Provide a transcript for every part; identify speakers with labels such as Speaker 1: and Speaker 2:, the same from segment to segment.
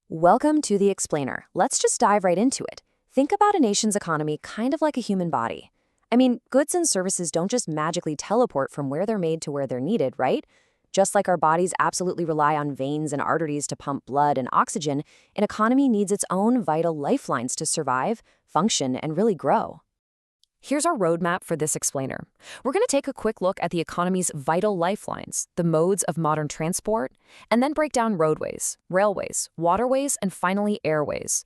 Speaker 1: Welcome to the Explainer. Let's just dive right into it. Think about a nation's economy kind of like a human body. I mean, goods and services don't just magically teleport from where they're made to where they're needed, right? Just like our bodies absolutely rely on veins and arteries to pump blood and oxygen, an economy needs its own vital lifelines to survive, function, and really grow. Here's our roadmap for this explainer. We're going to take a quick look at the economy's vital lifelines, the modes of modern transport, and then break down roadways, railways, waterways, and finally airways.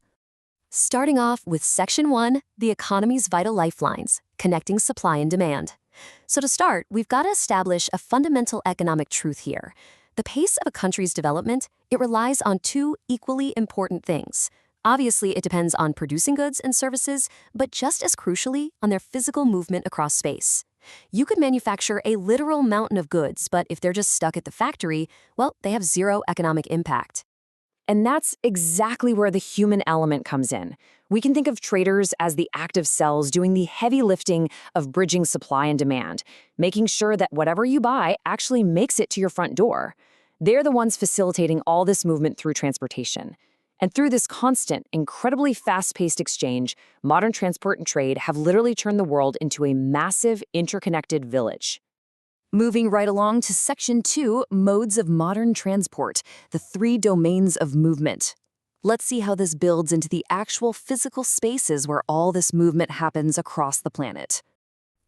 Speaker 1: Starting off with Section 1, the economy's vital lifelines, connecting supply and demand. So to start, we've got to establish a fundamental economic truth here. The pace of a country's development, it relies on two equally important things. Obviously, it depends on producing goods and services, but just as crucially, on their physical movement across space. You could manufacture a literal mountain of goods, but if they're just stuck at the factory, well, they have zero economic impact. And that's exactly where the human element comes in. We can think of traders as the active cells doing the heavy lifting of bridging supply and demand, making sure that whatever you buy actually makes it to your front door. They're the ones facilitating all this movement through transportation. And through this constant, incredibly fast-paced exchange, modern transport and trade have literally turned the world into a massive, interconnected village. Moving right along to Section 2, modes of modern transport, the three domains of movement. Let's see how this builds into the actual physical spaces where all this movement happens across the planet.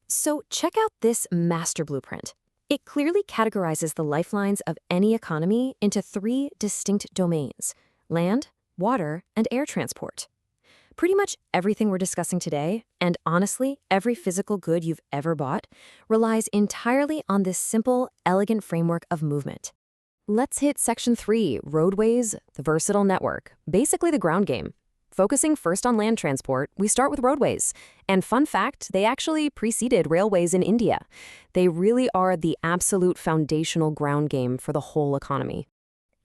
Speaker 1: So check out this master blueprint. It clearly categorizes the lifelines of any economy into three distinct domains: land, water, and air transport. Pretty much everything we're discussing today, and honestly, every physical good you've ever bought, relies entirely on this simple, elegant framework of movement. Let's hit Section 3, roadways, the versatile network, basically the ground game. Focusing first on land transport, we start with roadways. And fun fact, they actually preceded railways in India. They really are the absolute foundational ground game for the whole economy.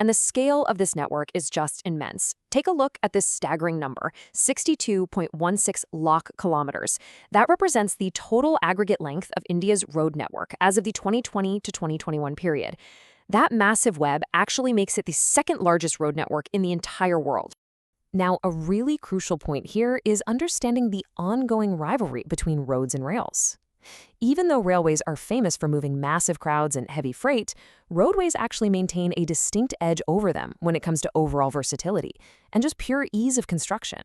Speaker 1: And the scale of this network is just immense. Take a look at this staggering number, 62.16 lakh kilometers. That represents the total aggregate length of India's road network as of the 2020 to 2021 period. That massive web actually makes it the second largest road network in the entire world. Now, a really crucial point here is understanding the ongoing rivalry between roads and rails. Even though railways are famous for moving massive crowds and heavy freight, roadways actually maintain a distinct edge over them when it comes to overall versatility and just pure ease of construction.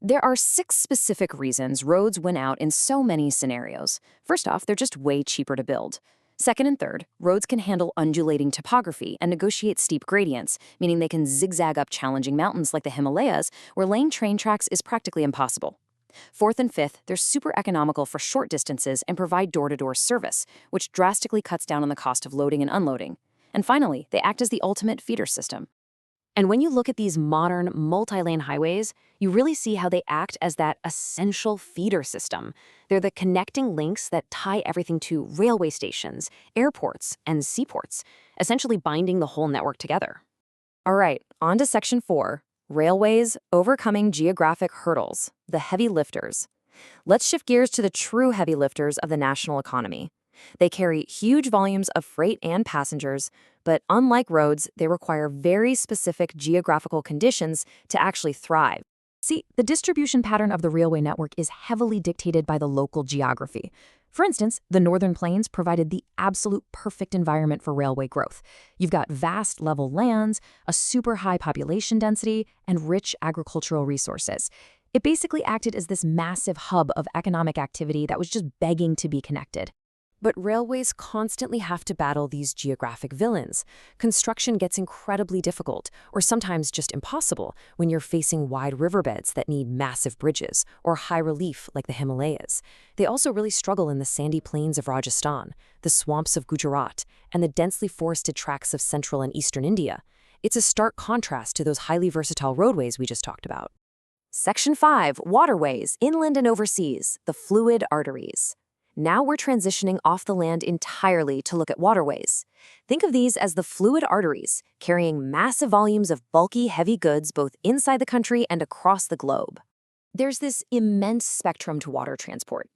Speaker 1: There are 6 specific reasons roads win out in so many scenarios. First off, they're just way cheaper to build. Second and third, roads can handle undulating topography and negotiate steep gradients, meaning they can zigzag up challenging mountains like the Himalayas, where laying train tracks is practically impossible. Fourth and fifth, they're super economical for short distances and provide door-to-door service, which drastically cuts down on the cost of loading and unloading. And finally, they act as the ultimate feeder system. And when you look at these modern multi-lane highways, you really see how they act as that essential feeder system. They're the connecting links that tie everything to railway stations, airports, and seaports, essentially binding the whole network together. All right, on to Section 4. Railways, overcoming geographic hurdles, the heavy lifters. Let's shift gears to the true heavy lifters of the national economy. They carry huge volumes of freight and passengers, but unlike roads, they require very specific geographical conditions to actually thrive. See, the distribution pattern of the railway network is heavily dictated by the local geography. For instance, the Northern Plains provided the absolute perfect environment for railway growth. You've got vast level lands, a super high population density, and rich agricultural resources. It basically acted as this massive hub of economic activity that was just begging to be connected. But railways constantly have to battle these geographic villains. Construction gets incredibly difficult, or sometimes just impossible, when you're facing wide riverbeds that need massive bridges, or high relief like the Himalayas. They also really struggle in the sandy plains of Rajasthan, the swamps of Gujarat, and the densely forested tracts of central and eastern India. It's a stark contrast to those highly versatile roadways we just talked about. Section 5, waterways, inland and overseas, the fluid arteries. Now we're transitioning off the land entirely to look at waterways. Think of these as the fluid arteries, carrying massive volumes of bulky, heavy goods both inside the country and across the globe. There's this immense spectrum to water transport.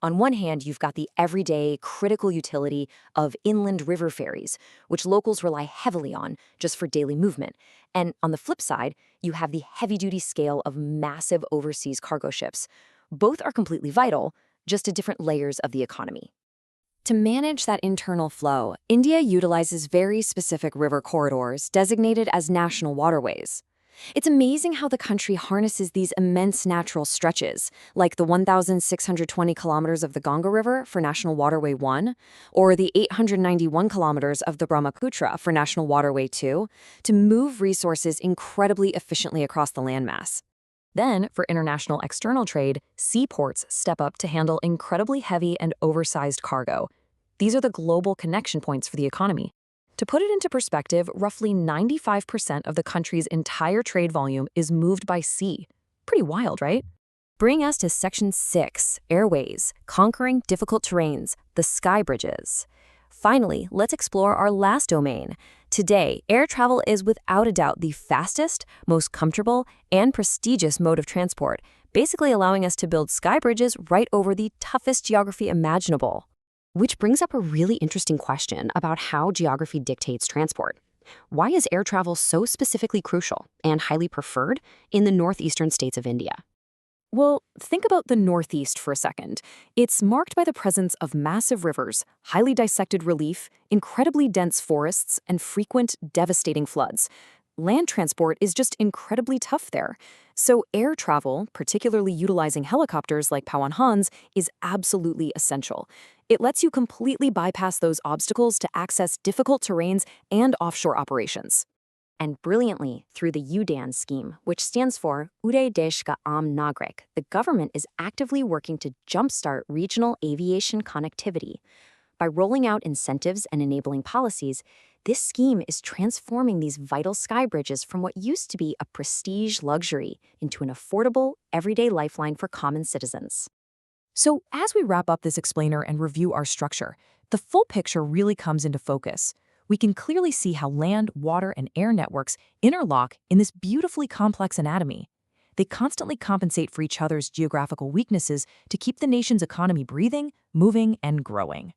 Speaker 1: On one hand, you've got the everyday, critical utility of inland river ferries, which locals rely heavily on just for daily movement. And on the flip side, you have the heavy-duty scale of massive overseas cargo ships. Both are completely vital, just at different layers of the economy. To manage that internal flow, India utilizes very specific river corridors designated as national waterways. It's amazing how the country harnesses these immense natural stretches, like the 1,620 kilometers of the Ganga River for National Waterway 1, or the 891 kilometers of the Brahmaputra for National Waterway 2, to move resources incredibly efficiently across the landmass. Then, for international external trade, seaports step up to handle incredibly heavy and oversized cargo. These are the global connection points for the economy. To put it into perspective, roughly 95% of the country's entire trade volume is moved by sea. Pretty wild, right? Bring us to Section 6, Airways, Conquering Difficult Terrains, the Sky Bridges. Finally, let's explore our last domain. Today, air travel is without a doubt the fastest, most comfortable, and prestigious mode of transport, basically allowing us to build sky bridges right over the toughest geography imaginable. Which brings up a really interesting question about how geography dictates transport. Why is air travel so specifically crucial and highly preferred in the northeastern states of India? Well, think about the Northeast for a second. It's marked by the presence of massive rivers, highly dissected relief, incredibly dense forests, and frequent, devastating floods. Land transport is just incredibly tough there. So air travel, particularly utilizing helicopters like Pawan Hans, is absolutely essential. It lets you completely bypass those obstacles to access difficult terrains and offshore operations. And brilliantly, through the UDAN scheme, which stands for Uday Desh Ka Aam Nagrik, the government is actively working to jumpstart regional aviation connectivity. By rolling out incentives and enabling policies, this scheme is transforming these vital sky bridges from what used to be a prestige luxury into an affordable, everyday lifeline for common citizens. So, as we wrap up this explainer and review our structure, the full picture really comes into focus. We can clearly see how land, water, and air networks interlock in this beautifully complex anatomy. They constantly compensate for each other's geographical weaknesses to keep the nation's economy breathing, moving, and growing.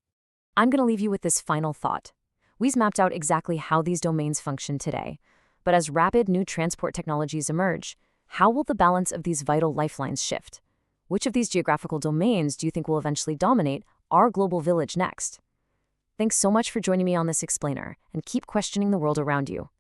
Speaker 1: I'm going to leave you with this final thought. We've mapped out exactly how these domains function today. But as rapid new transport technologies emerge, how will the balance of these vital lifelines shift? Which of these geographical domains do you think will eventually dominate our global village next? Thanks so much for joining me on this explainer, and keep questioning the world around you.